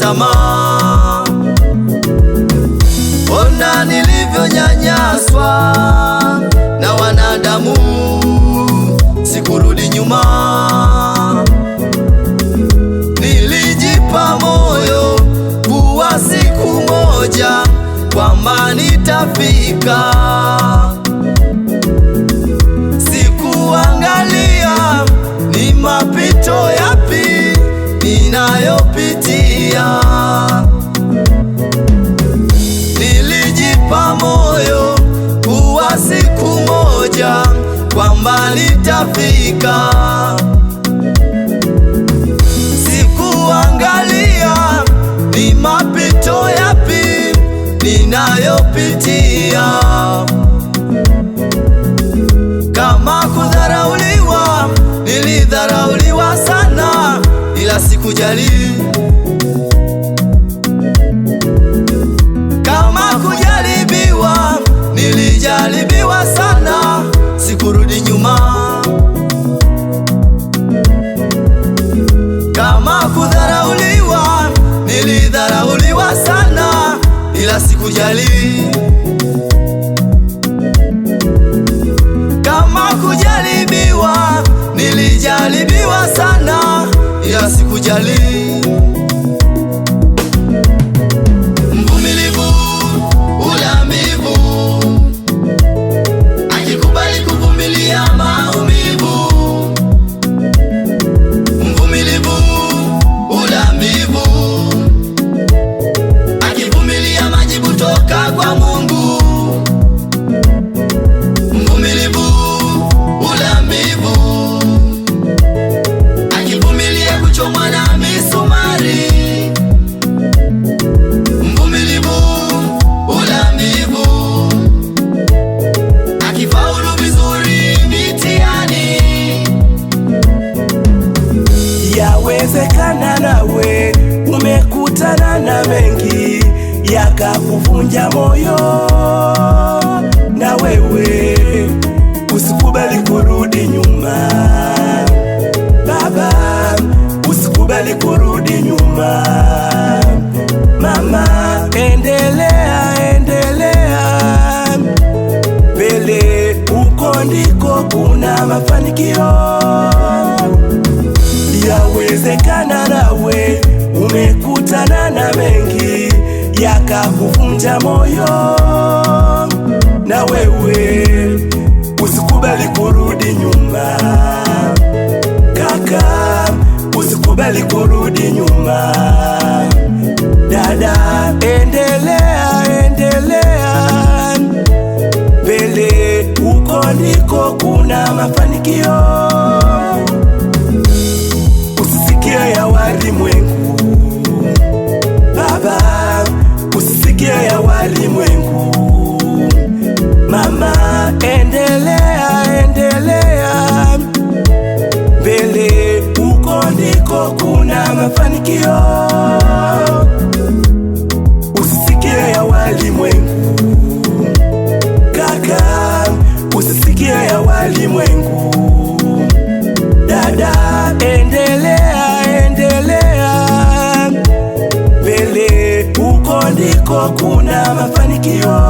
tamaa. Ona nilivyonyanyaswa na wanadamu, sikurudi nyuma. Nilijipa moyo kuwa siku moja kwamba nitafika. Sikuangalia ni mapito yapi ninayopitia. Nilijipa moyo kuwa siku moja kwamba nitafika. Sikuangalia ni mapito yapi ninayopitia. Kama kudharauliwa, nilidharauliwa sana, ila sikujali. Kama kujaribiwa, nilijaribiwa sana, sikurudi nyuma. Kama kudharauliwa, nilidharauliwa sana, ila sikujali. Kama kujaribiwa, nilijaribiwa sana, ila sikujali. Mvumilivu ulamivu, akikubali kuvumilia maumivu. Mvumilivu ulamivu, akivumilia majibu toka kwa Mungu. Mvumilivu ulamivu, akivumilia kuchomwa na misumari. Mvumilivu ulamivu, akifaulu vizuri mitihani. Yawezekana nawe umekutana na mengi yakakuvunja moyo, na wewe usikubali kurudi nyuma. Baba, usikubali kurudi nyuma. Mama, endelea, endelea mbele, uko ndiko kuna mafanikio. Yawezekana nawe umekutana na mengi yakakuvunja moyo, na wewe usikubali kurudi nyuma. Kaka, usikubali kurudi nyuma. Dada, endelea, endelea mbele, uko ndiko kuna mafanikio. Usisikie ya walimwengu. Baba, usisikie ya walimwengu. Mama, endelea, endelea mbele, uko ndiko kuna mafanikio. Usisikie ya walimwengu. Kaka, usisikie ya walimwengu. Dada, endelea, endelea mbele, uko ndiko kuna mafanikio.